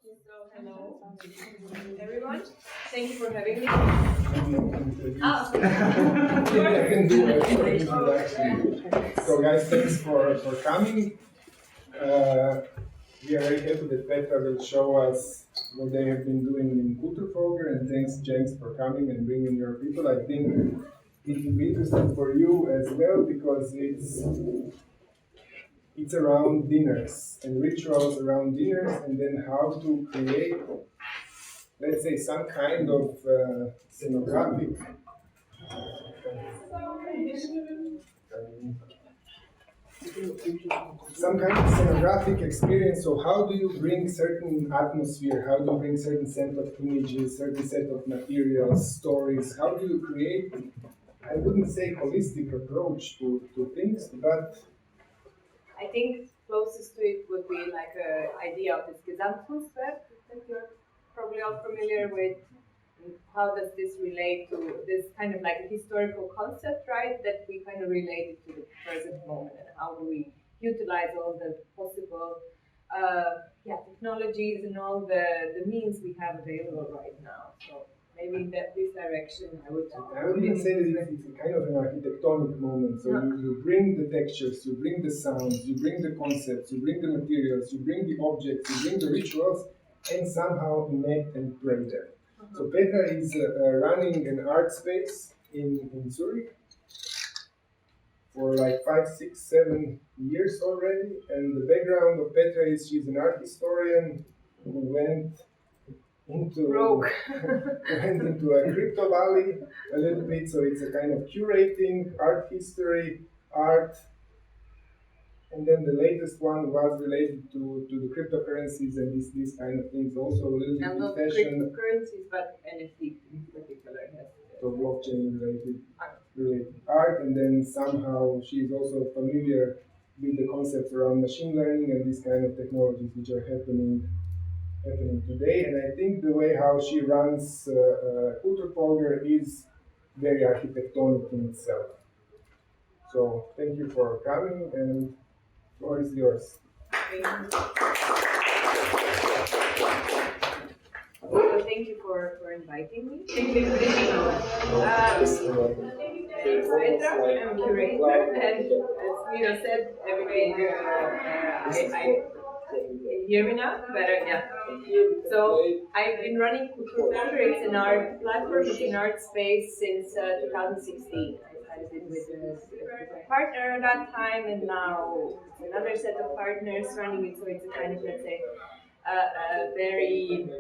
So, hello, everyone. Thank you for having me. I can do a short introduction. So, guys, thanks for coming. We are very happy that Petra will show us what they have been doing in Kulturfolger, and thanks, James, for coming and bringing your people. I think it will be interesting for you as well because it's around dinners and rituals around dinners, and then how to create, let's say, some kind of scenographic experience. So how do you bring certain atmosphere? How do you bring certain set of images, certain set of materials, stories? How do you create, I wouldn't say holistic approach to things, but I think closest to it would be like an idea of this Gesamtkunstwerk that you're probably all familiar with. And how does this relate to this kind of like a historical concept, right? That we kind of relate it to the present moment, and how do we utilize all the possible technologies and all the means we have available right now. So maybe in this direction I would even say that it's a kind of an architectonic moment. So you bring the textures, you bring the sounds, you bring the concepts, you bring the materials, you bring the objects, you bring the rituals, and somehow enact and play them. So Petra is running an art space in Zurich for like 5, 6, 7 years already. And the background of Petra is she's an art historian who went into a crypto valley a little bit. So it's a kind of curating art history, art. And then the latest one was related to the cryptocurrencies and these kind of things. Also a little bit not fashion. Cryptocurrencies, but NFT in particular. Yes. So blockchain related art, and then somehow she's also familiar with the concepts around machine learning and these kind of technologies which are happening today. And I think the way how she runs Kulturfolger is very architectonic in itself. So thank you for coming, and the floor is yours. So thank you for inviting me. Petra, I'm a curator, and as Mira said, everything I hear me now better, yeah. So I've been running Kulturfolger. It's an art platform, it's an art space since 2016. I started it with a partner at that time, and now it's another set of partners running it. So it's a kind of, let's say, very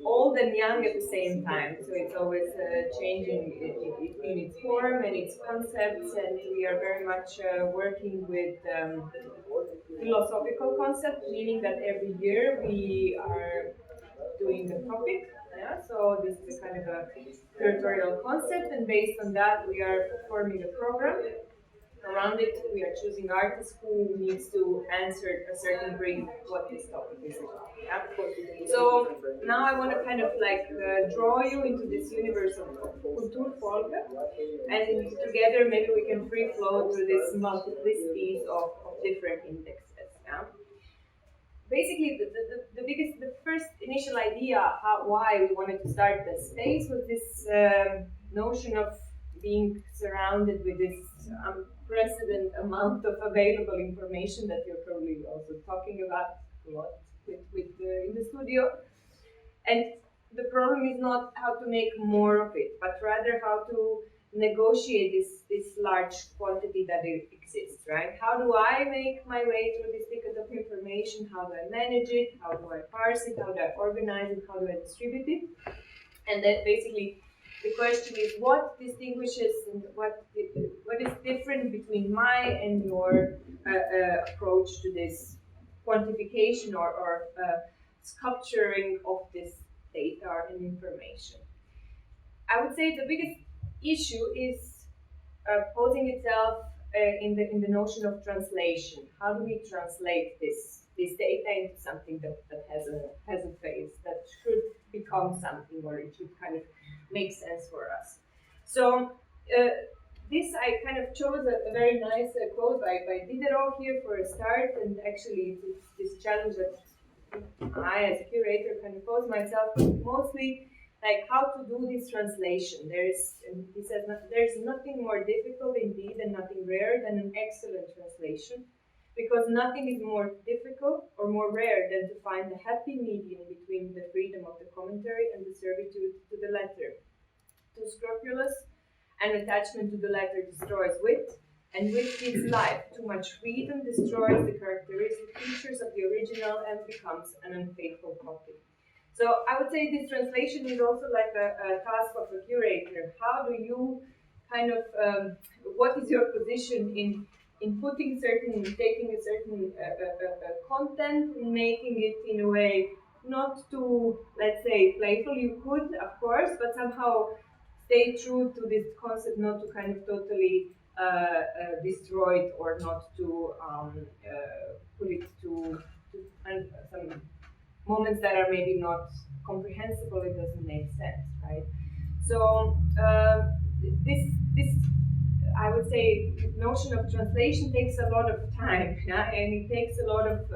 old and young at the same time. So it's always changing in its form and its concepts, and we are very much working with philosophical concept, meaning that every year we are doing a topic. Yeah, so this is a kind of a curatorial concept, and based on that, we are forming a program. Around it, we are choosing artists who needs to answer a certain brief what this topic is about. Yeah? So now I want to kind of like draw you into this universe of Kulturfolger, and together maybe we can free flow through this multiplicities of different indexes. Yeah? Basically, the first initial idea why we wanted to start the space was this notion of being surrounded with this unprecedented amount of available information that you're probably also talking about a lot in the studio. And the problem is not how to make more of it, but rather how to negotiate this large quantity that exists, right? How do I make my way through this ticket of information? How do I manage it? How do I parse it? How do I organize it? How do I distribute it? And then basically the question is what distinguishes and what is different between my and your approach to this quantification or sculpturing of this data and information. I would say the biggest issue is posing itself in the notion of translation. How do we translate this data into something that has a face, that should become something, or it should kind of make sense for us? So this I kind of chose a very nice quote by Diderot here for a start, and actually it's this challenge that I, as a curator, kind of pose myself mostly like how to do this translation. He says, there's nothing more difficult indeed and nothing rare than an excellent translation, because nothing is more difficult or more rare than to find the happy medium between the freedom of the commentary and the servitude to the letter. Too scrupulous, and attachment to the letter destroys wit, and wit gives life. Too much freedom destroys the characteristic features of the original and becomes an unfaithful copy. So I would say this translation is also like a task of a curator. How do you kind of, what is your position in putting taking a certain content and making it in a way not too, let's say, playful? You could, of course, but somehow stay true to this concept, not to kind of totally destroy it, or not to put it to some moments that are maybe not comprehensible. It doesn't make sense, right? So this I would say notion of translation takes a lot of time, yeah? And it takes a lot of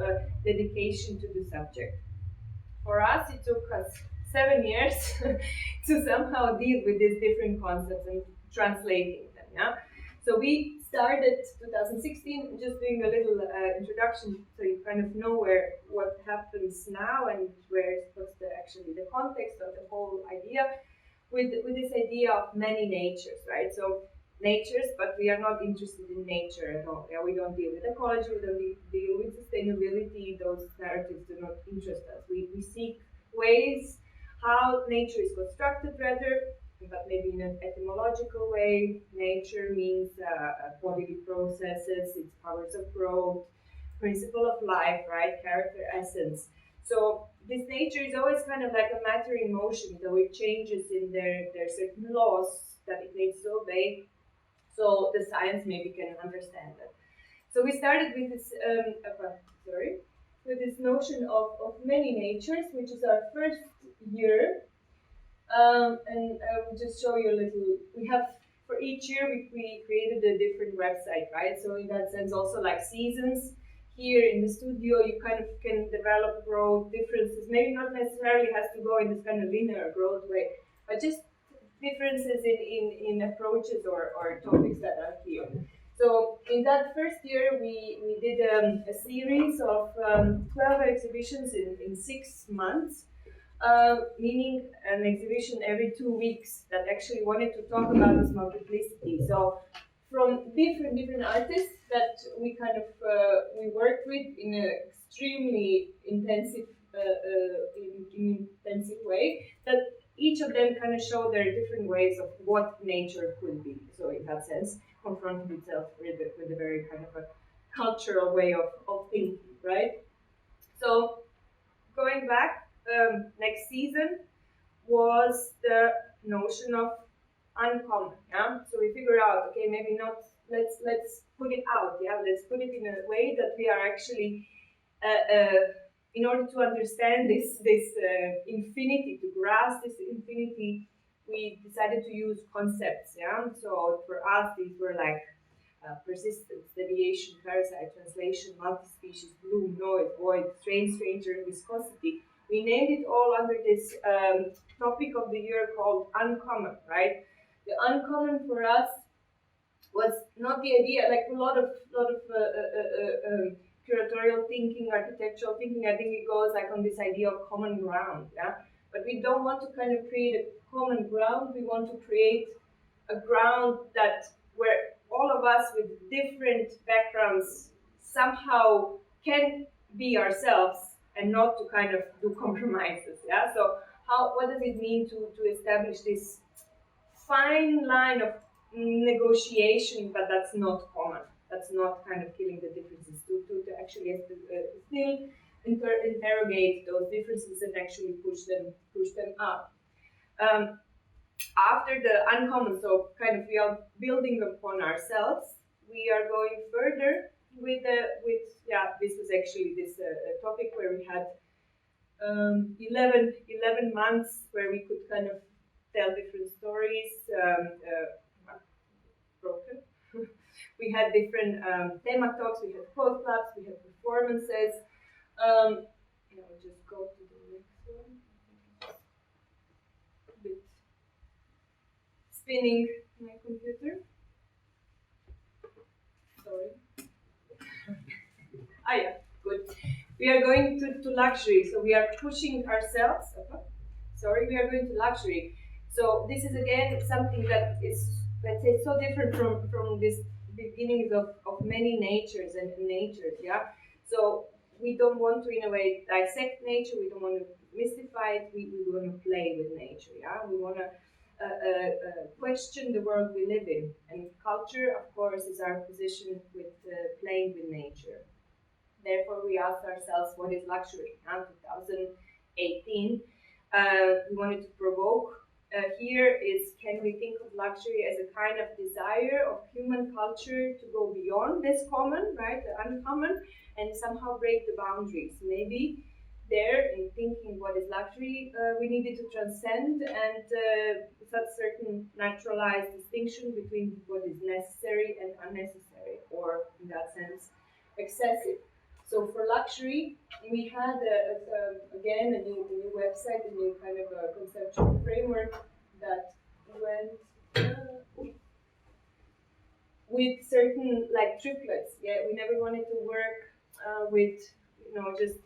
dedication to the subject. For us, it took us 7 years to somehow deal with these different concepts and translating them. Yeah? So we started 2016 just doing a little introduction, so you kind of know what happens now and what's actually the context of the whole idea, with this idea of many natures, right? So natures, but we are not interested in nature at all. Yeah, we don't deal with ecology, we don't deal with sustainability. Those narratives do not interest us. We seek ways how nature is constructed, rather, but maybe in an etymological way. Nature means bodily processes, its powers of growth, principle of life, right? Character, essence. So this nature is always kind of like a matter in motion, though it changes in there are certain laws that it needs to obey. So the science maybe can understand that. So we started with this, with this notion of many natures, which is our first year. And I will just show you a little. We have, for each year, we created a different website, right? So in that sense, also like seasons. Here in the studio, you kind of can develop growth differences. Maybe not necessarily has to go in this kind of linear growth way, but just differences in approaches or topics that are here. So in that first year, we did a series of 12 exhibitions in 6 months, meaning an exhibition every 2 weeks that actually wanted to talk about this multiplicity. So from different artists that we kind of we worked with in an extremely intensive intensive way, that each of them kind of show their different ways of what nature could be. So in that sense, confronted itself with a very kind of a cultural way of thinking, right? So going back, next season was the notion of uncommon. Yeah, so we figure out, okay, maybe not. Let's put it out. Yeah, let's put it in a way that we are actually, in order to understand this infinity, to grasp this infinity, we decided to use concepts. Yeah, so for us, these were like persistence, deviation, parasite, translation, multi-species, bloom, noise, void, strange, stranger, and viscosity. We named it all under this topic of the year called uncommon, right? The uncommon for us was not the idea, like a lot of curatorial thinking, architectural thinking. I think it goes like on this idea of common ground, yeah. But we don't want to kind of create a common ground. We want to create a ground that where all of us with different backgrounds somehow can be ourselves and not to kind of do compromises, yeah. So what does it mean to establish this fine line of negotiation, but that's not common. That's not kind of killing the differences. To actually still interrogate those differences and actually push them up. After the uncommon, so kind of we are building upon ourselves. We are going further with this was actually this topic where we had 11 months where we could kind of tell different stories. Broken. We had different thema talks, we had quote clubs, we had performances. spinning my computer. Sorry. Yeah, good. We are going to luxury, so we are pushing ourselves. Sorry, we are going to luxury. So this is again something that is, let's say, so different from this beginnings of many natures and natures, yeah? So we don't want to, in a way, dissect nature, we don't want to mystify it, we want to play with nature, yeah? We want to question the world we live in. And culture, of course, is our position with playing with nature. Therefore, we asked ourselves, what is luxury? In 2018, we wanted to provoke. Here is, can we think of luxury as a kind of desire of human culture to go beyond this common, right, the uncommon, and somehow break the boundaries? Maybe there, in thinking what is luxury, we needed to transcend and such certain naturalized distinction between what is necessary and unnecessary, or in that sense, excessive. So for luxury, we had again a new website, a new kind of a conceptual framework that went with certain like triplets. Yeah, we never wanted to work with just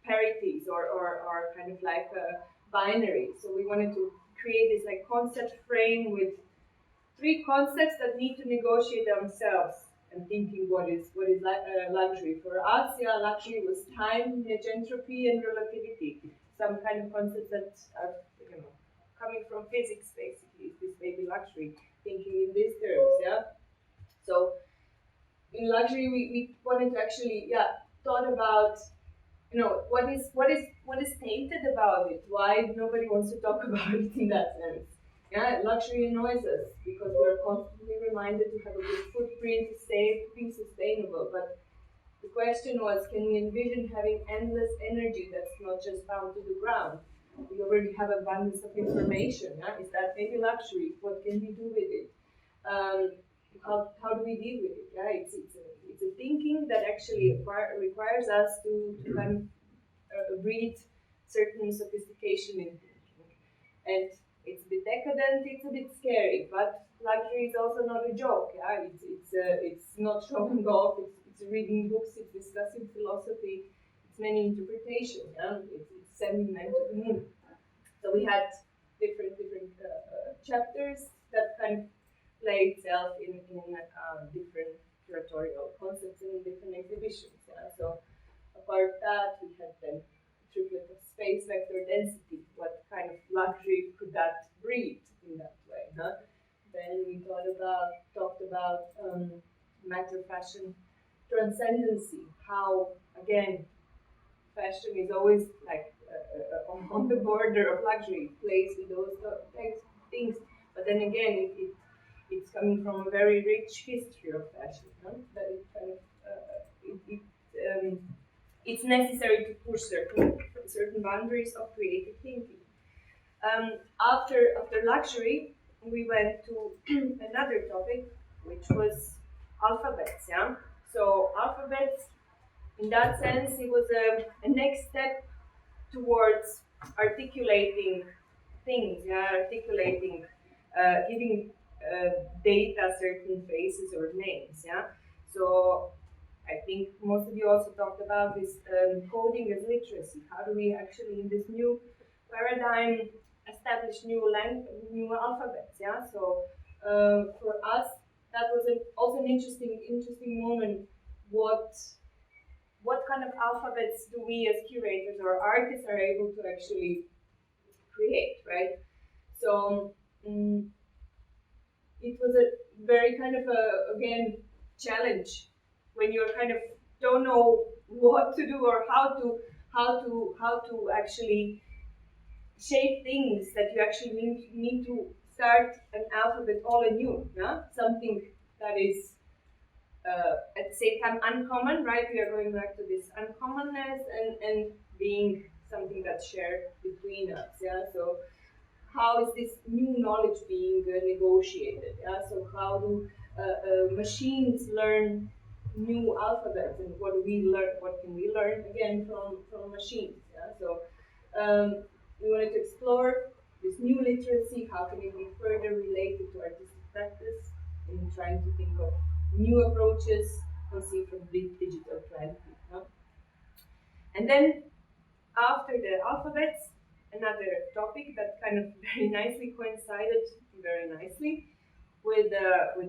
parities or kind of like a binary. So we wanted to create this like concept frame with three concepts that need to negotiate themselves. And thinking what is luxury for us? Yeah, luxury was time, entropy, and relativity. Some kind of concepts that are coming from physics, basically. This may be luxury. Thinking in these terms, yeah. So in luxury, we wanted to actually thought about what is tainted about it. Why nobody wants to talk about it in that sense. Yeah, luxury annoys us because we are constantly reminded to have a good footprint, to be sustainable. But the question was, can we envision having endless energy that's not just bound to the ground? We already have abundance of information. Yeah? Is that maybe luxury? What can we do with it? How do we deal with it? Yeah, it's a thinking that actually requires us to kind of breed certain sophistication in thinking. And it's a bit decadent, it's a bit scary, but luxury is also not a joke. Yeah, it's not showing off. It's reading books, it's discussing philosophy, it's many interpretations. Yeah, it's sentimental. So we had different chapters that kind of play itself in different curatorial concepts and different exhibitions. Yeah? So apart of that, we had then triplet of space vector density. What kind of luxury could that breed in that way? Huh? Then we talked about matter, fashion, transcendency. How again, fashion is always like on the border of luxury, plays with those things. But then again, it's coming from a very rich history of fashion. Huh? That it kind of it's necessary to push certain boundaries of creative thinking. After luxury, we went to another topic, which was alphabets. Yeah. So alphabets, in that sense, it was a next step towards articulating things. Yeah, giving data certain faces or names. Yeah. So I think most of you also talked about this coding as literacy. How do we actually, in this new paradigm, establish new alphabets? Yeah. So for us, that was also an interesting moment. What kind of alphabets do we as curators or artists are able to actually create, right? So it was a very kind of again challenge when you're kind of don't know what to do or how to actually shape things, that you actually need to start an alphabet all anew, yeah? Something that is at the same time uncommon, right? We are going back to this uncommonness and being something that's shared between us, yeah? So how is this new knowledge being negotiated? Yeah? So how do machines learn new alphabets, and what do we learn? What can we learn again from machines? Yeah? So we wanted to explore this new literacy, how can it be further related to artistic practice, in trying to think of new approaches conceived from digital trend. And then after the alphabets, another topic that kind of very nicely coincided very nicely with the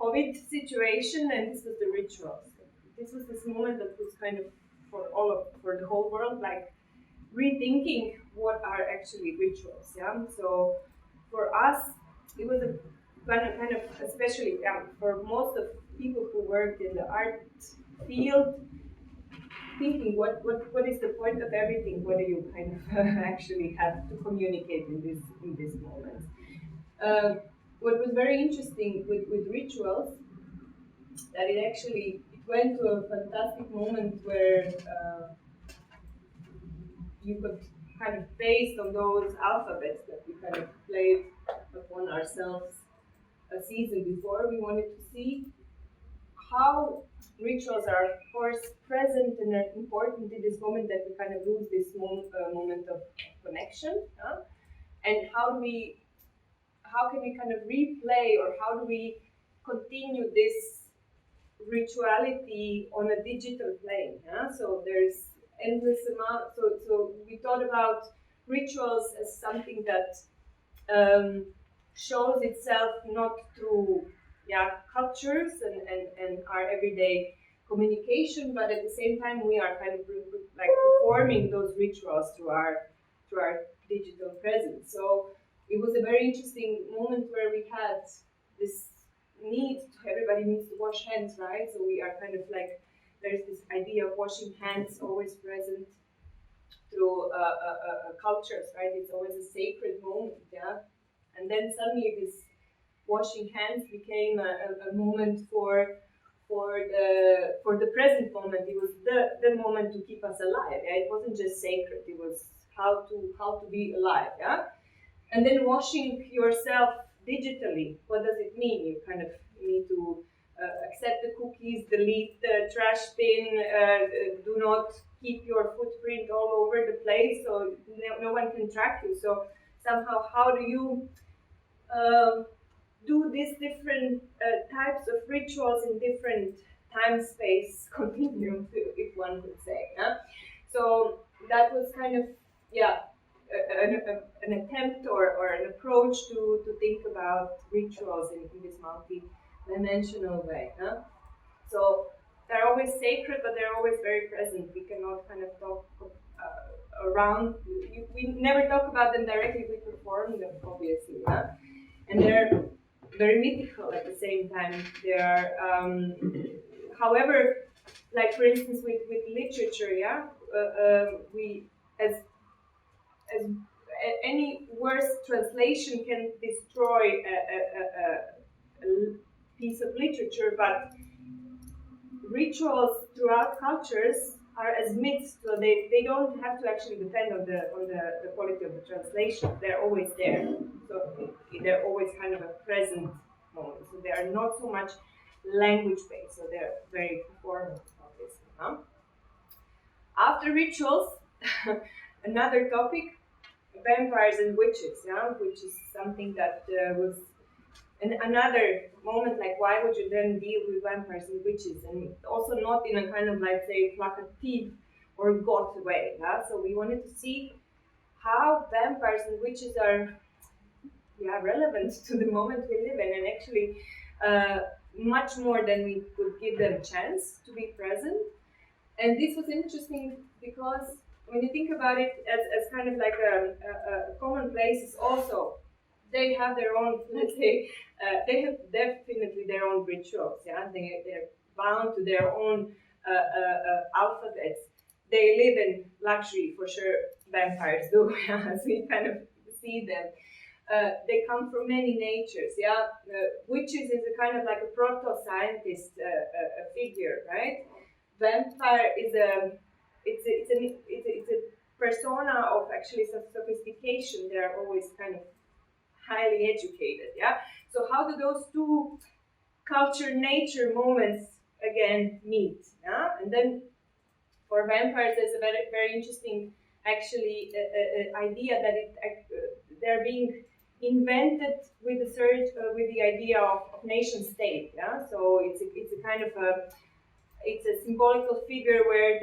COVID situation, and this was the rituals. This was this moment that was kind of for the whole world, like rethinking what are actually rituals. Yeah. So for us, it was a kind of especially for most of people who worked in the art field, thinking what is the point of everything? What do you kind of actually have to communicate in this moment? What was very interesting with rituals, that it went to a fantastic moment where you could kind of, based on those alphabets that we kind of played upon ourselves a season before, we wanted to see how rituals are, of course, present and are important in this moment that we kind of lose this moment of connection, and how can we kind of replay, or how do we continue this rituality on a digital plane? So there's endless amount. So we thought about rituals as something that shows itself not through cultures and our everyday communication, but at the same time we are kind of like performing those rituals through our digital presence. So it was a very interesting moment where we had this everybody needs to wash hands, right? So we are kind of like, there's this idea of washing hands always present through cultures, right? It's always a sacred moment, yeah? And then suddenly this washing hands became a moment for the present moment. It was the moment to keep us alive. Yeah? It wasn't just sacred. It was how to be alive. Yeah. And then washing yourself digitally. What does it mean? You kind of need to accept the cookies, delete the trash bin, do not keep your footprint all over the place, so no one can track you. So somehow, how do you do these different types of rituals in different time-space continuums, if one could say. So that was kind of an attempt or an approach to think about rituals in this multi-dimensional way. So they're always sacred, but they're always very present. We cannot kind of talk around. We never talk about them directly. We perform them, obviously. And they're very mythical at the same time. They are, however, like for instance with literature, we as any worse translation can destroy a piece of literature, but rituals throughout cultures are as myths, so they don't have to actually depend on the quality of the translation. They're always there, so they're always kind of a present moment. So they are not so much language based, so they're very performative, obviously. After rituals, another topic, vampires and witches, which is something that was another moment, like why would you then deal with vampires and witches, and also not in a kind of like say placative or goth way. So we wanted to see how vampires and witches are relevant to the moment we live in, and actually much more than we could give them a chance to be present. And this was interesting because when you think about it as kind of like a commonplace, is also they have their own, let's say, they have definitely their own rituals. They're bound to their own alphabets. They live in luxury for sure. Vampires do, as we kind of see them. They come from many natures. Witches is a kind of like a proto-scientist figure, right? Vampire is it's a persona of actually some sophistication. They are always kind of highly educated. So how do those two culture nature moments again meet? And then for vampires, there's a very very interesting actually an idea that they're being invented with the search with the idea of nation state. Yeah, so it's a kind of it's a symbolical figure where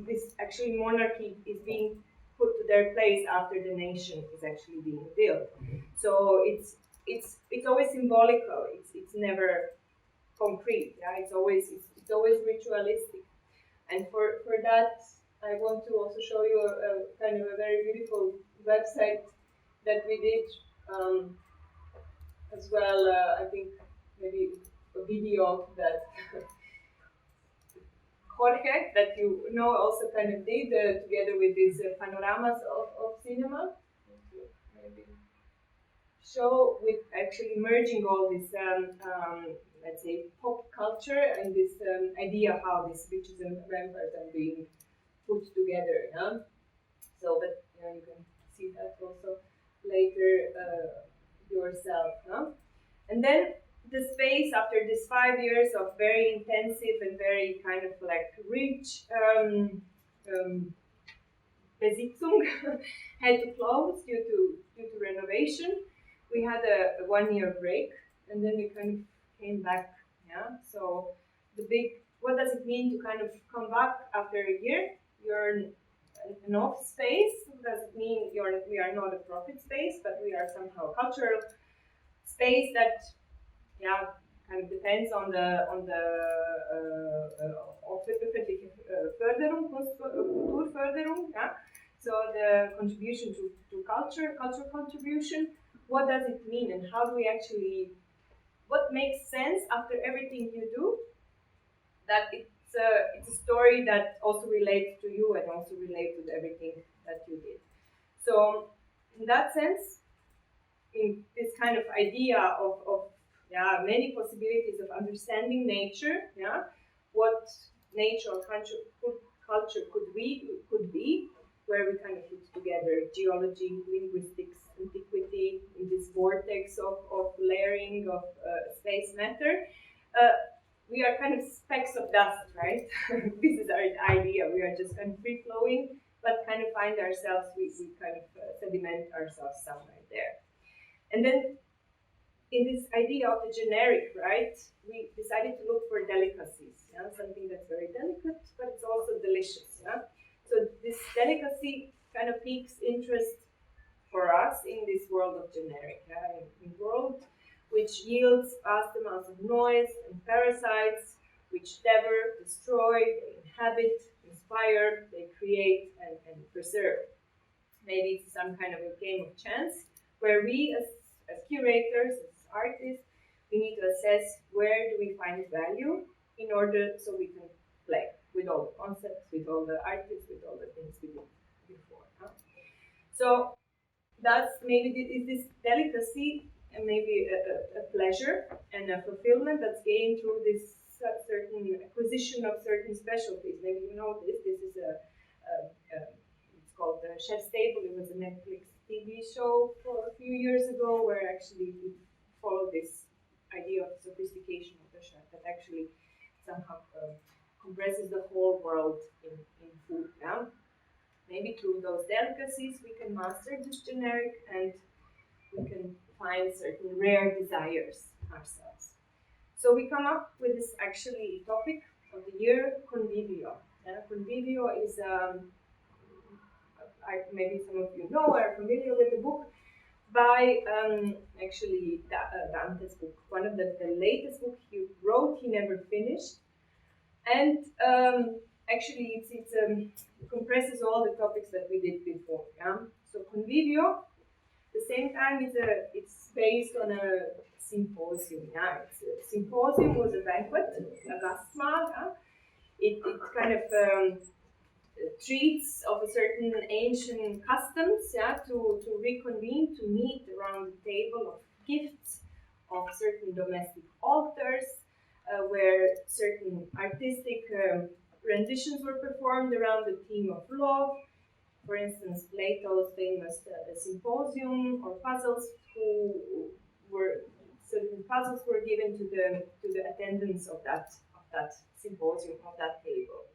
this actually monarchy is being put to their place after the nation is actually being built. So it's always symbolical. It's never concrete. Yeah, it's always ritualistic. And for that, I want to also show you a kind of a very beautiful website that we did as well. I think maybe a video that Jorge, that you know, also kind of did together with these panoramas of cinema. Maybe show with actually merging all this, let's say, pop culture and this idea how these witches and vampires are being put together. Yeah? So, but you can see that also later yourself. Huh? And then the space after this 5 years of very intensive and very kind of like rich Besitzung had to close due to renovation. We had a 1 year break, and then we kind of came back. Yeah. So what does it mean to kind of come back after a year? You're an off space. Does it mean we are not a profit space, but we are somehow a cultural space that, yeah, kind of depends on the öffentliche Förderung, Kulturförderung, yeah. So the contribution to cultural contribution. What does it mean, and how do we actually? What makes sense after everything you do? That it's a story that also relates to you and also relates with everything that you did. So in that sense, in this kind of idea of many possibilities of understanding nature, what nature or culture could be, where we kind of put together geology, linguistics, antiquity in this vortex of layering of space matter. We are kind of specks of dust, right? This is our idea. We are just kind of free flowing, but kind of find ourselves, we kind of sediment ourselves somewhere there. And then in this idea of the generic, right, we decided to look for delicacies, something that's very delicate, but it's also delicious. Yeah? So this delicacy kind of piques interest for us in this world of generic, in world which yields vast amounts of noise and parasites, which devour, destroy, they inhabit, inspire, they create and preserve. Maybe it's some kind of a game of chance where we as curators, as artists, we need to assess where do we find value in order so we can play with all the concepts, with all the artists, with all the things we did before. Huh? So that's maybe is this delicacy and maybe a pleasure and a fulfillment that's gained through this certain acquisition of certain specialties. Maybe you know this. This is it's called the Chef's Table. It was a Netflix TV show for a few years ago where actually we followed this idea of sophistication of the chef that actually somehow compresses the whole world in food. Yeah? Maybe through those delicacies we can master this generic and we can find certain rare desires ourselves. So we come up with this actually topic of the year, Convivio. Convivio is maybe some of you know or are familiar with the book by actually Dante's book, one of the latest book he wrote, he never finished. And actually it compresses all the topics that we did before. Yeah? So Convivio, at the same time, it's based on a symposium. Yeah? A symposium was a banquet, a gastmahl. Yeah? It kind of treats of a certain ancient customs, to reconvene, to meet around the table of gifts, of certain domestic altars, where certain artistic renditions were performed around the theme of love. For instance, Plato's famous Symposium, or puzzles, certain puzzles were given to the attendants of that symposium, of that table.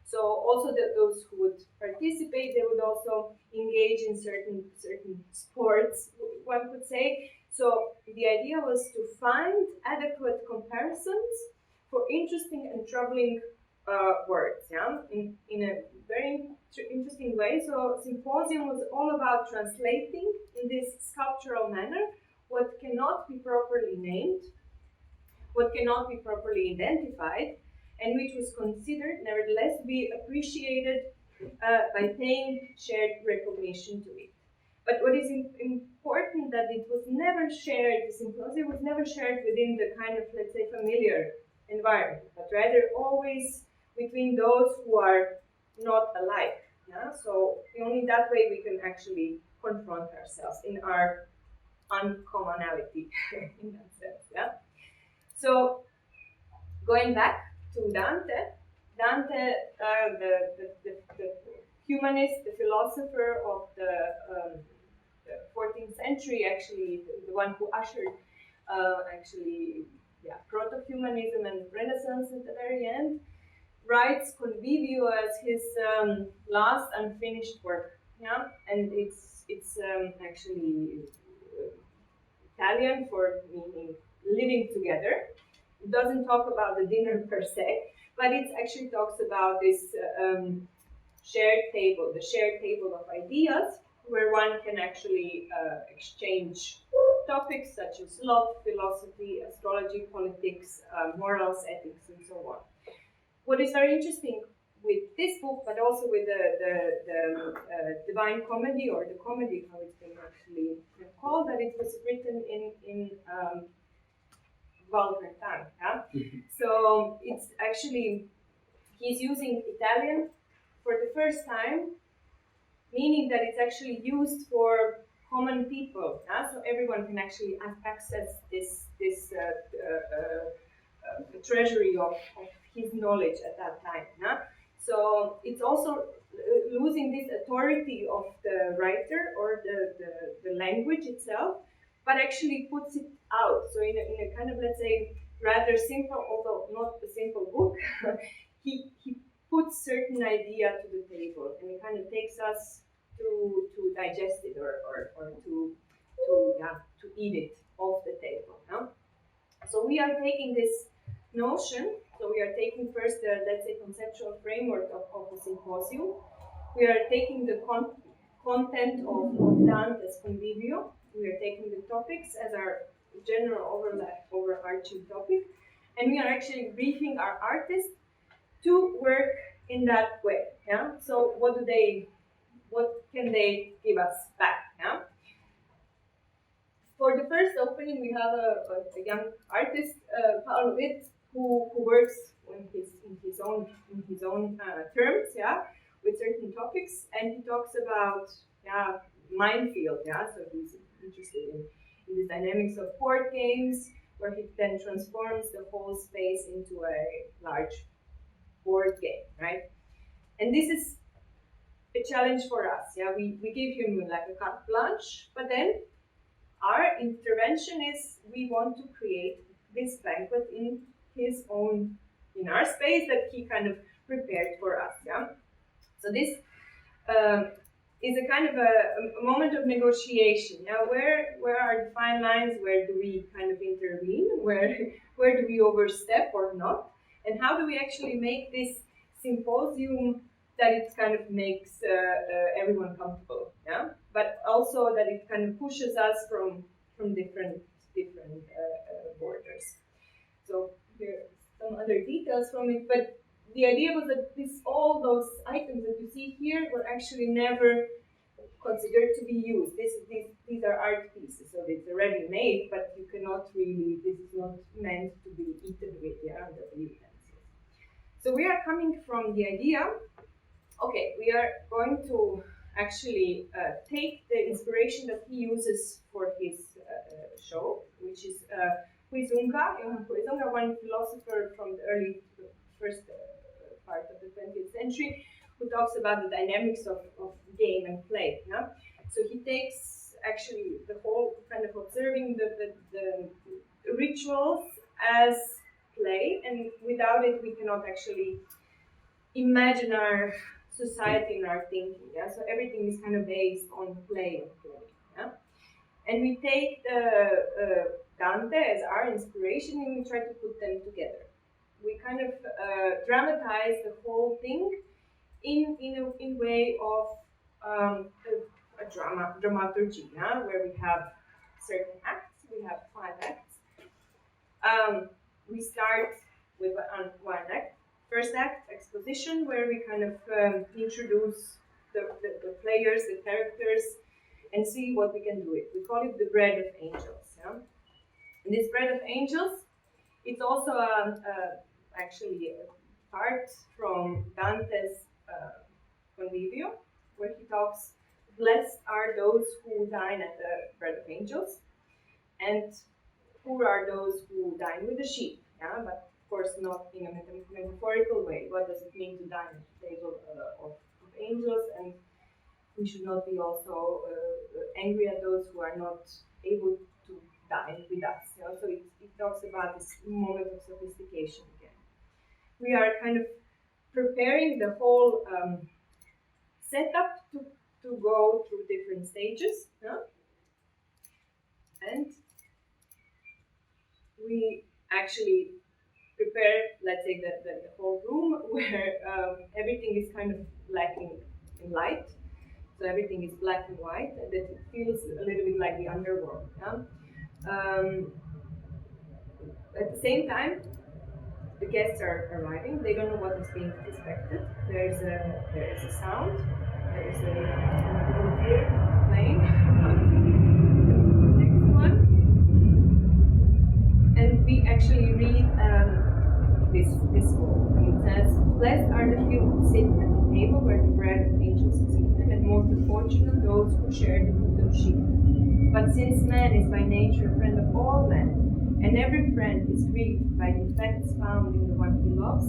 So also those who would participate, they would also engage in certain sports, one could say. So the idea was to find adequate comparisons for interesting and troubling words, yeah, in a very interesting way. So Symposium was all about translating in this sculptural manner what cannot be properly named, what cannot be properly identified, and which was considered nevertheless to be appreciated by paying shared recognition to it. But what is important that it was never shared, the symposium was never shared within the kind of, let's say, familiar environment, but rather always between those who are not alike. Yeah? So only that way we can actually confront ourselves in our uncommonality in that sense. Yeah? So going back to Dante, the humanist, the philosopher of the 14th century, actually the one who ushered proto-humanism and Renaissance at the very end, writes Convivio as his last unfinished work. Yeah, and it's actually Italian for meaning living together. It doesn't talk about the dinner per se, but it actually talks about this shared table, the shared table of ideas, where one can actually exchange topics such as love, philosophy, astrology, politics, morals, ethics, and so on. What is very interesting with this book, but also with the Divine Comedy, or the comedy, how it's been actually called, that it was written in vulgar tongue. Yeah? So it's actually, he's using Italian for the first time, meaning that it's actually used for common people. Yeah? So everyone can actually access this treasury of his knowledge at that time. Yeah? So it's also losing this authority of the writer or the language itself, but actually puts it out. So in a kind of, let's say, rather simple, although not a simple book, he puts certain idea to the table, and it kind of takes us to digest it or to eat it off the table. No? So we are taking this notion. So we are taking first the, let's say, conceptual framework of the symposium. We are taking the content of Dante's Convivio. We are taking the topics as our general overarching topic, and we are actually briefing our artists to work in that way. Yeah. So what can they give us back? Yeah. For the first opening, we have a young artist, Paolo Witt, who works in his own terms, yeah, with certain topics, and he talks about Minefield, yeah. So he's interested in the dynamics of board games, where he then transforms the whole space into a large board game, right? And this is a challenge for us. Yeah, we give him like a carte blanche, but then our intervention is we want to create this banquet in our space that he kind of prepared for us. Yeah. So this is a kind of a moment of negotiation. Yeah, where are the fine lines? Where do we kind of intervene? Where do we overstep or not? And how do we actually make this symposium that it kind of makes everyone comfortable? Yeah, but also that it kind of pushes us from different borders. So here are some other details from it, but the idea was that all those items that you see here were actually never considered to be used. These are art pieces, so it's already made, but you cannot really, this is not meant to be eaten with the other utensils. So we are coming from the idea, okay, we are going to actually take the inspiration that he uses for his show, which is Johann Huizenga, one philosopher from the first part of the 20th century, who talks about the dynamics of game and play. Yeah? So he takes actually the whole kind of observing the rituals as play, and without it we cannot actually imagine our society and our thinking. Yeah, so everything is kind of based on play and play. Yeah, and we take the Dante as our inspiration and we try to put them together. We kind of dramatize the whole thing in way of a dramaturgy, yeah, where we have certain acts. We have 5 acts. We start with one act. First act, exposition, where we kind of introduce the players, the characters, and see what we can do it. We call it the bread of angels. Yeah? And this bread of angels, it's also actually a part from Dante's Convivio, where he talks, blessed are those who dine at the bread of angels, and poor are those who dine with the sheep. Yeah, but of course not in a metaphorical way. What does it mean to dine at the table of angels? And we should not be also angry at those who are not able to dine with us. You know? So it talks about this moment of sophistication again. We are kind of preparing the whole setup to go through different stages. Yeah? And we actually prepare, let's say, the whole room where everything is kind of lacking in light. So everything is black and white, and that it feels a little bit like the underworld. Yeah? At the same time, the guests are arriving. They don't know what is being expected. There is a sound. There is a here playing. Next one, and we actually read this quote. It says, "Blessed are the few who sit at the table where the bread of angels is eaten, and most fortunate those who share the food of sheep. But since man is by nature a friend of all men, and every friend is grieved by defects found in the one he loves,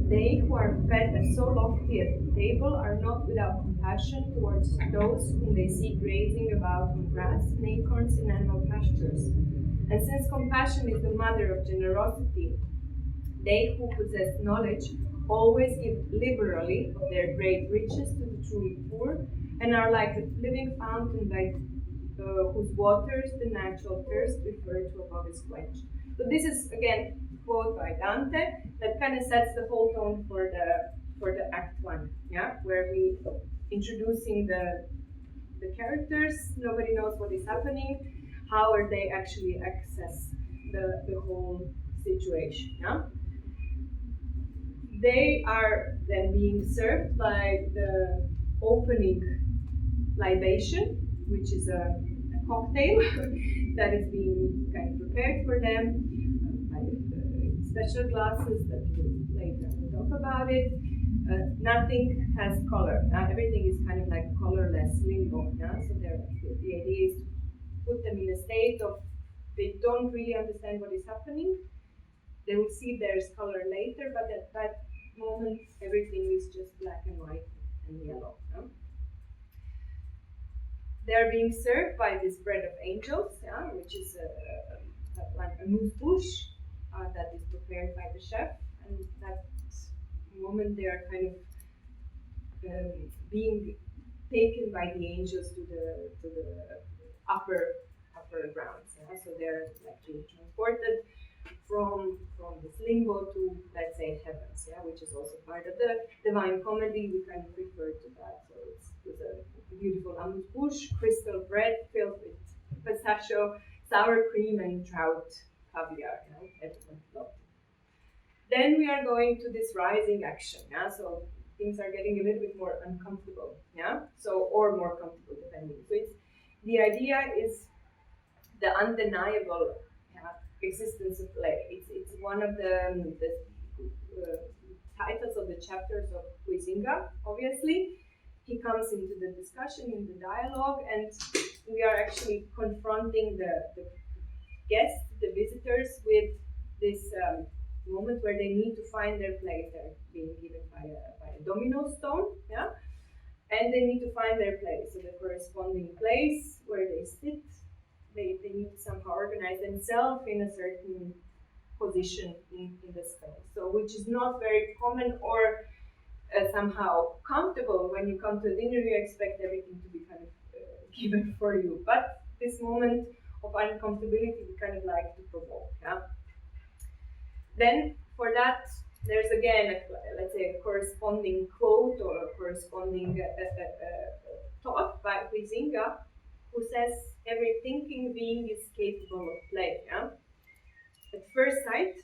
they who are fed at so lofty at the table are not without compassion towards those whom they see grazing about on grass and acorns in animal pastures. And since compassion is the mother of generosity, they who possess knowledge always give liberally of their great riches to the truly poor, and are like a living fountain by whose waters the natural thirst referred to above is quenched." So this is again a quote by Dante that kind of sets the whole tone for the Act 1, yeah, where we introducing the characters. Nobody knows what is happening. How are they actually access the whole situation? Yeah. They are then being served by the opening libation, which is a cocktail that is being kind of prepared for them by special glasses that we'll later talk about it. Nothing has color. Everything is kind of like colorless limbo. Yeah? So the idea is to put them in a state of they don't really understand what is happening. They will see there's color later, but at that moment everything is just black and white and yellow. Yeah? They're being served by this bread of angels, yeah, which is like a mousse bouche that is prepared by the chef, and that moment they are kind of being taken by the angels to the upper grounds. Yeah? So they're like being transported from this limbo to, let's say, heavens, yeah, which is also part of the Divine Comedy. We kind of refer to that. So it's a beautiful amuse bouche, crystal bread filled with pistachio, sour cream, and trout caviar. You know, everyone loved it. Then we are going to this rising action. Yeah, so things are getting a little bit more uncomfortable. Yeah, so or more comfortable depending. So it's the idea is the undeniable existence of play. It's one of the titles of the chapters of Huizinga, obviously. He comes into the discussion, in the dialogue, and we are actually confronting the guests, the visitors, with this moment where they need to find their place. They're being given by a domino stone, yeah? And they need to find their place, so the corresponding place where they sit. They need to somehow organize themselves in a certain position in the space. So, which is not very common, or somehow comfortable. When you come to a dinner, you expect everything to be kind of given for you. But this moment of uncomfortability, we kind of like to provoke. Yeah? Then for that, there's again, let's say, a corresponding quote or a corresponding thought by Huizinga, who says, every thinking being is capable of play. Yeah? At first sight,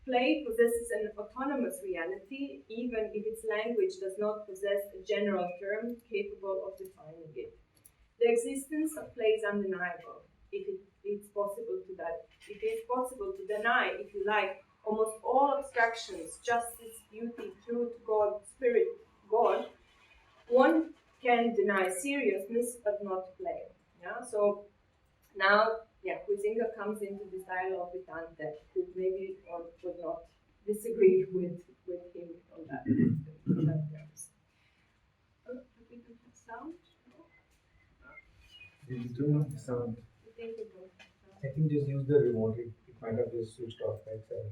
play possesses an autonomous reality, even if its language does not possess a general term capable of defining it. The existence of play is undeniable, it's possible to that. It is possible to deny, if you like, almost all abstractions, justice, beauty, truth, God, spirit, God. One can deny seriousness, but not play. Yeah. So now, Huizinga comes into this dialogue with Dante, who maybe would not disagree with him on that. We can have sound. Sound. I think just use the remote. It might have just switched off by itself.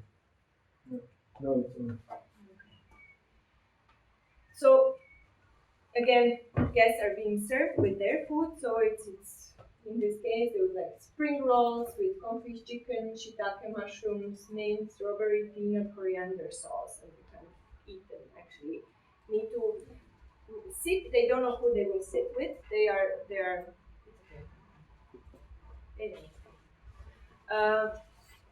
No, it's on. So again, guests are being served with their food. So it's in this case there was like spring rolls with confit chicken, shiitake mushrooms, mint, strawberry, peanut, coriander sauce, and we kind of eat them. Actually, need to sit. They don't know who they will sit with. They are. Anyway.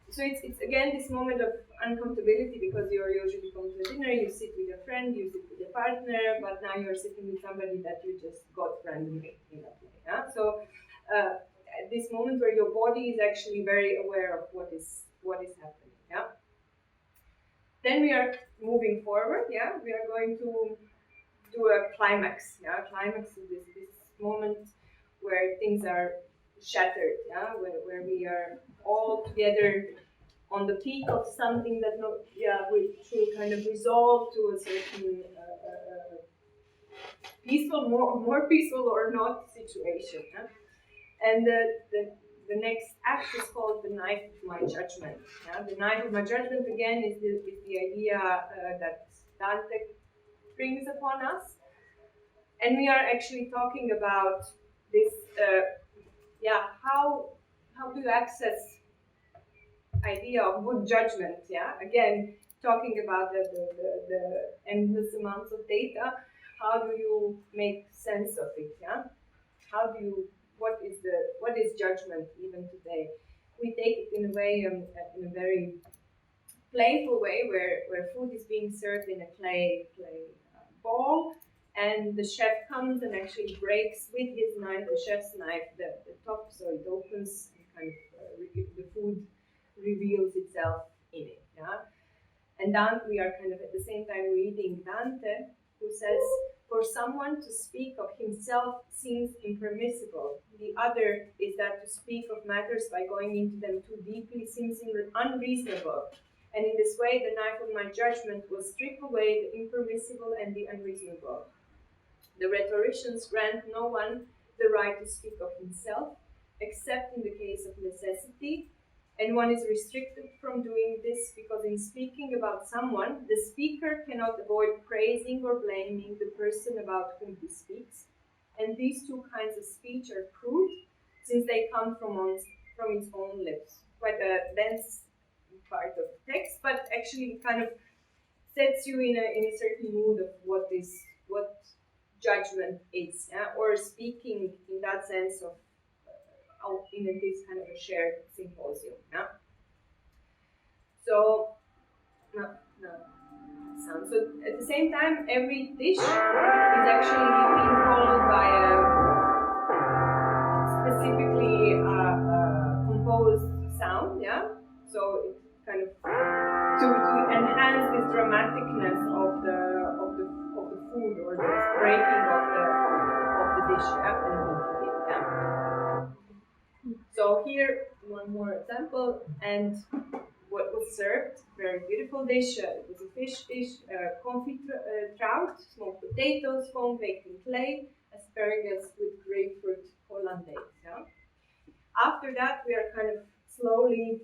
So it's again this moment of uncomfortability, because you're usually going to a dinner, you sit with a friend, you sit with a partner, but now you're sitting with somebody that you just got randomly in a play. Yeah? So at this moment where your body is actually very aware of what is happening. Yeah. Then we are moving forward. Yeah, we are going to do a climax. Yeah, climax is this moment where things are shattered. Yeah, where we are all together on the peak of something that we should kind of resolve to a certain peaceful, more peaceful or not situation. Yeah? And the next act is called the knife of my judgment. Yeah? The knife of my judgment again is the idea that Dante brings upon us, and we are actually talking about this. How do you access idea of good judgment? Yeah, again talking about the endless amounts of data. How do you make sense of it? Yeah, how do you what is judgment even today? We take it in a way, in a very playful way, where food is being served in a clay bowl, and the chef comes and actually breaks with his knife, the chef's knife, the top, so it opens and kind of the food reveals itself in it. Yeah? And Dante, we are kind of at the same time reading Dante, who says, for someone to speak of himself seems impermissible. The other is that to speak of matters by going into them too deeply seems unreasonable. And in this way, the knife of my judgment will strip away the impermissible and the unreasonable. The rhetoricians grant no one the right to speak of himself, except in the case of necessity, and one is restricted from doing this because in speaking about someone, the speaker cannot avoid praising or blaming the person about whom he speaks. And these two kinds of speech are crude, since they come from his own lips. Quite a dense part of text, but actually kind of sets you in a certain mood of what judgment is, yeah? Or speaking in that sense of in this kind of a shared symposium. Yeah? So at the same time, every dish is actually being followed by a specifically composed sound. Yeah. So it's kind of to enhance this dramaticness of the food, or this breaking of the dish. Yeah. So here, one more example, and what was served, very beautiful dish. It was a fish dish, confit trout, smoked potatoes, foam baked in clay, asparagus with grapefruit hollandaise. Yeah? After that, we are kind of slowly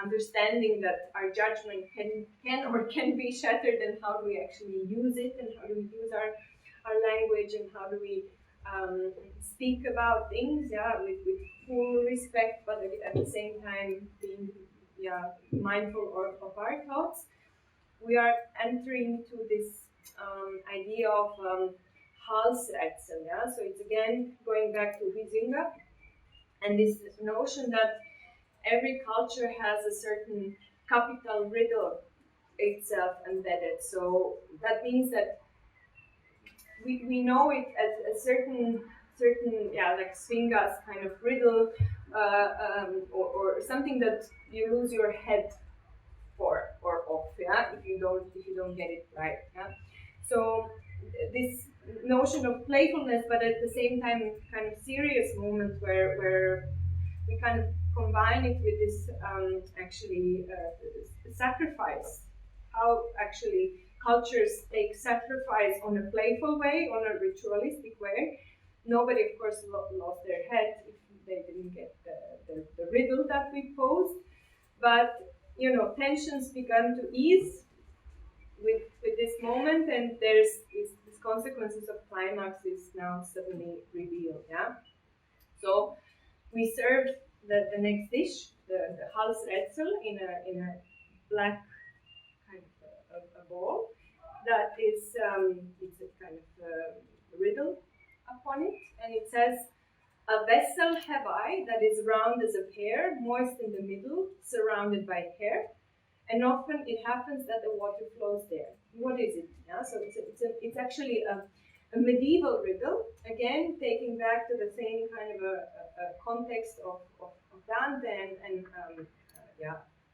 understanding that our judgment can be shattered, and how do we actually use it, and how do we use our language, and how do we speak about things, with full respect, but at the same time being mindful of our thoughts. We are entering to this idea of Halsrätsel, so it's again going back to Huizinga, and this notion that every culture has a certain capital riddle itself embedded. So that means that we know it as a certain like Svinga's kind of riddle, or something that you lose your head for or off, if you don't get it right, So this notion of playfulness, but at the same time kind of serious moment where we kind of combine it with this sacrifice, how actually cultures take sacrifice on a playful way, on a ritualistic way. Nobody, of course, lost their head if they didn't get the riddle that we posed, but tensions began to ease with this moment, and there's these consequences of climax is now suddenly revealed. So we served the next dish, the Halsrätsel, in a black kind of a bowl that is it's a kind of riddle upon it, and it says, "A vessel have I that is round as a pear, moist in the middle, surrounded by hair, and often it happens that the water flows there." What is it? So it's actually a medieval riddle, again taking back to the same kind of a context of Dante and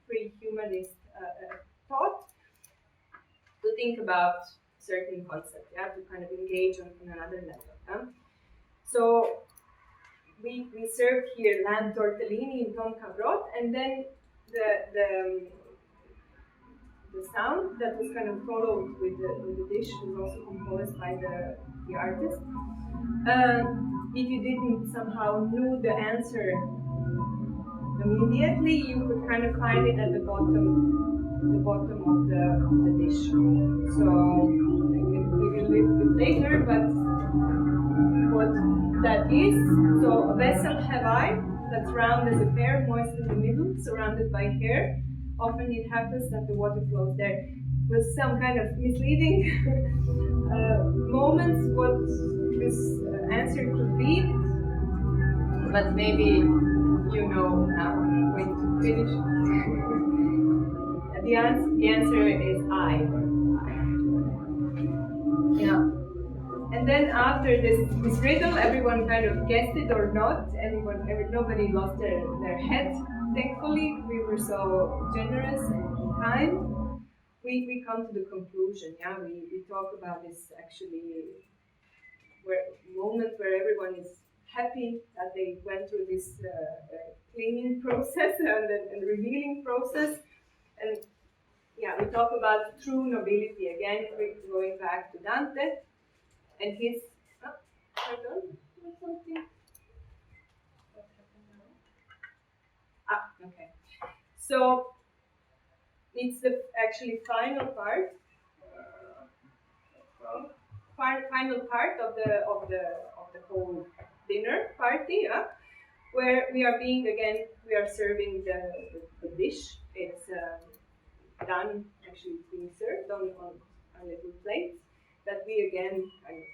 pre-humanist thought, to think about certain concepts, to kind of engage on another level. So we served here lamb tortellini in tonka broth, and then the sound that was kind of followed with the dish was also composed by the artist. If you didn't somehow know the answer immediately, you could kind of find it at the bottom of the dish. So I can give you a little bit later, but what that is, so a vessel have I, that's round as a pear, moist in the middle, surrounded by hair. Often it happens that the water flows there. With some kind of misleading moments what this answer could be, but maybe now I'm going to finish. The answer is I. And then after this riddle, everyone kind of guessed it or not. Nobody lost their head. Thankfully, we were so generous and kind. We come to the conclusion. We talk about this actually moment where everyone is happy that they went through this cleaning process and revealing process. And we talk about true nobility again, going back to Dante and his. Something. What happened now? Okay. So it's the actually final part. Final part of the whole dinner party, where we are serving the dish. It's done, actually it's being served on little plates that we again kind of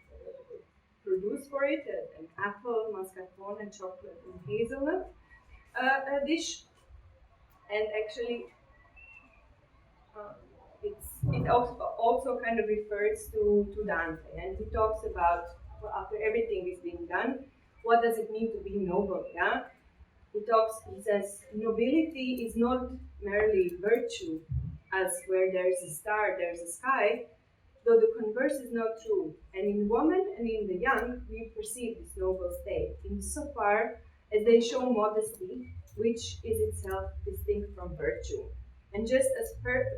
produce for it, an apple, mascarpone, chocolate, and hazelnut dish, and actually it also kind of refers to Dante, and he talks about, after everything is being done, what does it mean to be noble? He says, nobility is not merely virtue, as where there is a star, there is a sky, though the converse is not true. And in women and in the young, we perceive this noble state, insofar as they show modesty, which is itself distinct from virtue. And just as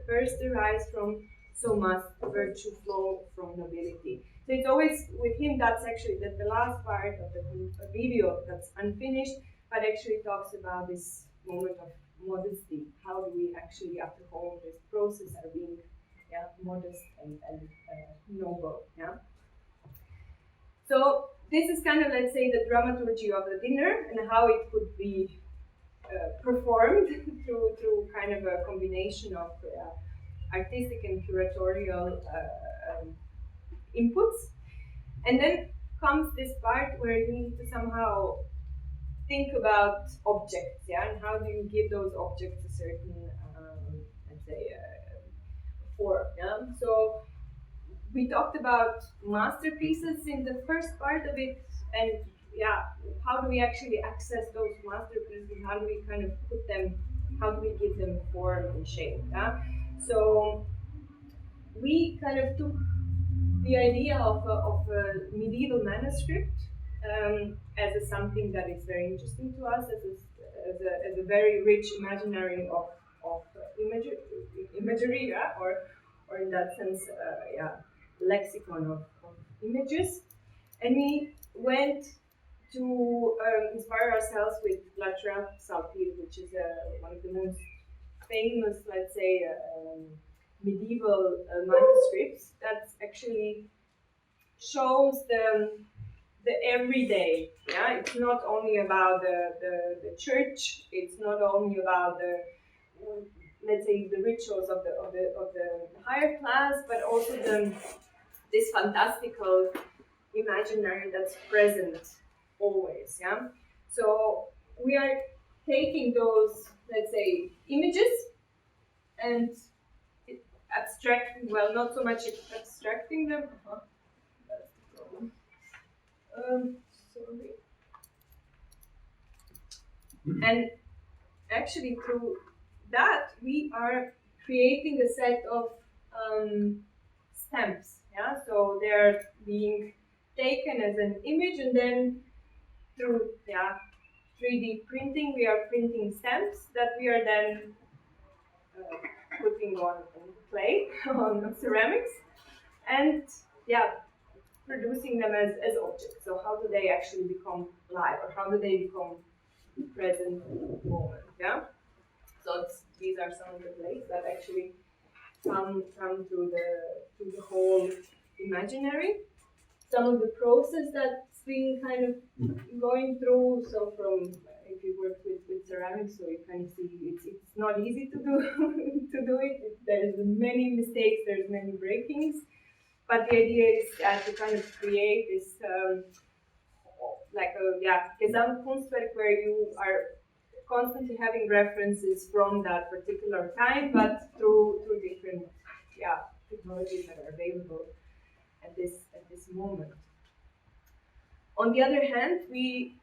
first derives from, so must virtue flow from nobility. So it's always, with him, that's actually the last part of the Convivio that's unfinished, but actually talks about this moment of modesty. How do we actually, after all this process, are being modest and noble? Yeah. So this is kind of, let's say, the dramaturgy of the dinner and how it could be performed through kind of a combination of artistic and curatorial inputs. And then comes this part where you need to somehow think about objects, and how do you give those objects a certain, let's say, form, So we talked about masterpieces in the first part of it, and how do we actually access those masterpieces? How do we kind of put them? How do we give them form and shape? So we kind of took the idea of a medieval manuscript as something that is very interesting to us, as a very rich imaginary of imagery, or in that sense, lexicon of images. And we went to inspire ourselves with La Trappe Salpil, which is one of the most famous, let's say, medieval manuscripts that actually shows the everyday. It's not only about the church. It's not only about the, let's say, the rituals of the higher class, but also this fantastical imaginary that's present always. So we are taking those, let's say, images and abstracting, well, not so much abstracting them. That's the problem. Sorry. And actually, through that, we are creating a set of stamps. So they're being taken as an image, and then through 3D printing, we are printing stamps that we are then putting on clay, on ceramics, and producing them as objects. So how do they actually become live, or how do they become present moment? So these are some of the plays that actually come through the whole imaginary. Some of the process that's been kind of going through. So from, if you work with ceramics, so you kind of see it's not easy to do to it. There's many mistakes. There's many breakings. But the idea is to kind of create this like a Gesamtkunstwerk where you are constantly having references from that particular time, but through different technologies that are available at this moment. On the other hand, we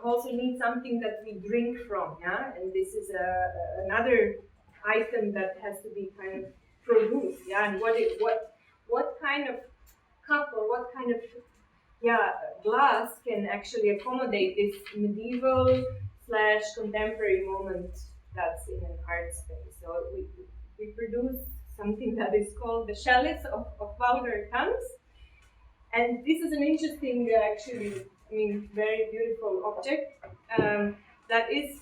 also need something that we drink from, and this is another item that has to be kind of produced, and what kind of cup or what kind of glass can actually accommodate this medieval / contemporary moment that's in an art space. So we produce something that is called the chalice of vulgar tongues. And this is an interesting, actually, very beautiful object that is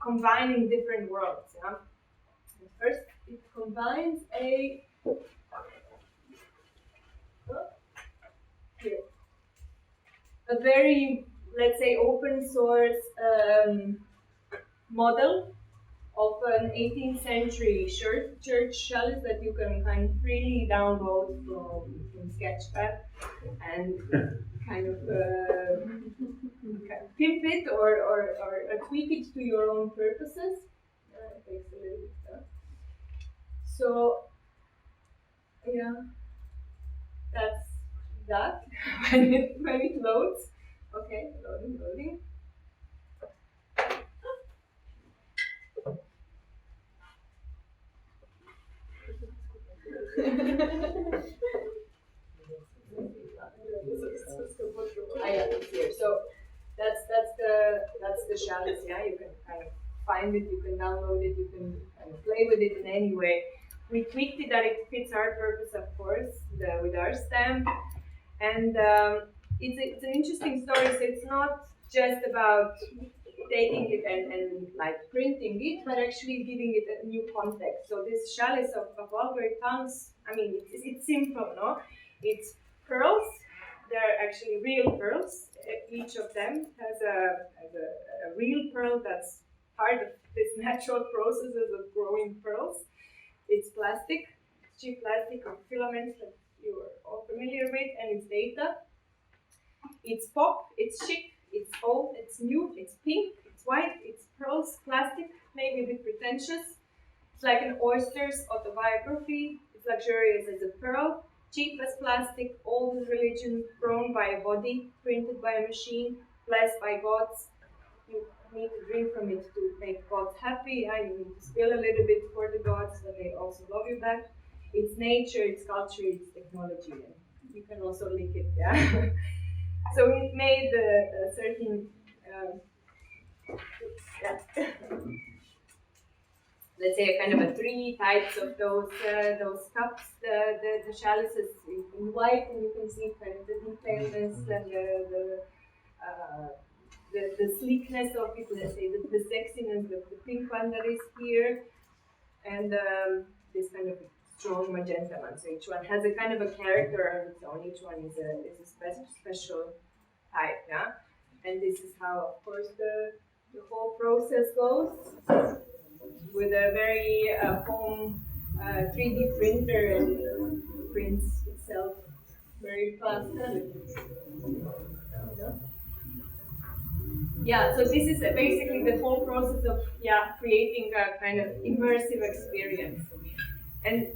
combining different worlds. First, it combines a very, let's say, open source model of an 18th century church chalice that you can kind of freely download from Sketchpad and kind of pimp it or tweak it to your own purposes. It takes a little bit. So, that's that when it loads. Okay, loading. Here. So that's the chalice. You can kind of find it, you can download it, you can kind of play with it in any way. We tweaked it that it fits our purpose, of course, with our stamp, and it's an interesting story. So it's not just about taking it and like printing it, but actually giving it a new context. So this chalice of vulgar tongues, I mean, it's simple, no? It's pearls. They're actually real pearls. Each of them has a real pearl that's part of this natural processes of growing pearls. It's plastic, cheap plastic or filaments that you are all familiar with, and it's data. It's pop, it's chic, it's old, it's new, it's pink, it's white, it's pearls, plastic, maybe a bit pretentious. It's like an oyster's autobiography. It's luxurious as a pearl, cheap as plastic, old as religion, grown by a body, printed by a machine, blessed by gods. You need to drink from it to make gods happy. Yeah? You need to spill a little bit for the gods, so they also love you back. It's nature, it's culture, it's technology. And you can also lick it, yeah. So it made a certain, let's say, a kind of a three types of those cups. The chalices in white, and you can see kind of the detailedness and the sleekness of it. Let's say the sexiness of the pink one that is here, and this kind of strong magenta one. So each one has a kind of a character on its own. Each one is a special type, yeah. And this is how, of course, the whole process goes with a very home 3D printer, and prints itself very fast. Yeah, so this is basically the whole process of creating a kind of immersive experience. And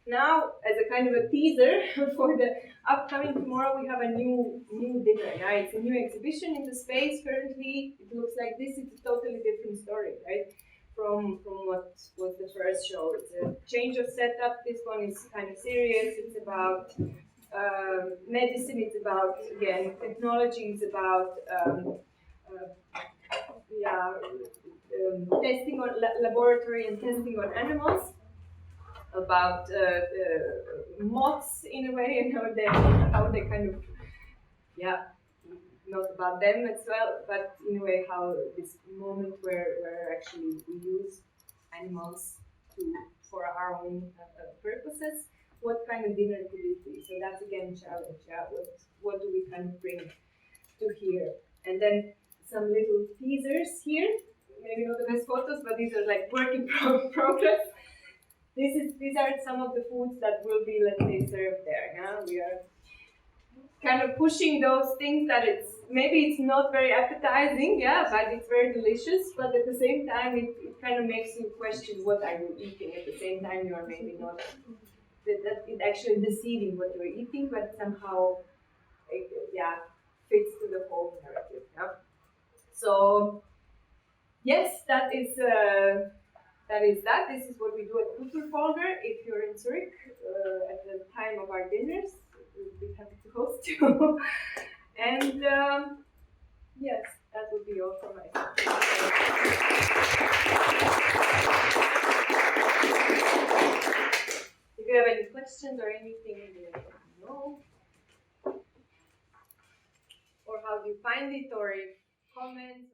now, as a kind of a teaser for the upcoming tomorrow, we have a new dinner. Yeah? It's a new exhibition in the space currently. It looks like this. It's a totally different story, right? From what was the first show. It's a change of setup. This one is kind of serious. It's about medicine. It's about, again, technology. It's about testing on laboratory and testing on animals. About moths in a way, and how they kind of, not about them as well, but in a way how this moment where actually we use animals for our own purposes, what kind of dinner could it be? So that's again challenge. What do we kind of bring to here? And then some little teasers here. Maybe not the best photos, but these are like work in progress. These are some of the foods that will be, let's say, served there. Yeah? We are kind of pushing those things that it's not very appetizing, but it's very delicious. But at the same time, it kind of makes you question what are you eating. At the same time, you are maybe not. That it actually deceiving what you're eating, but somehow, fits to the whole narrative. Yeah? So, yes, that is that. This is what we do at Kulturfolger. If you're in Zurich at the time of our dinners, we'll be happy to host you. And yes, that would be all from my side. If you have any questions or anything you want to know, or how do you find it, or if comments.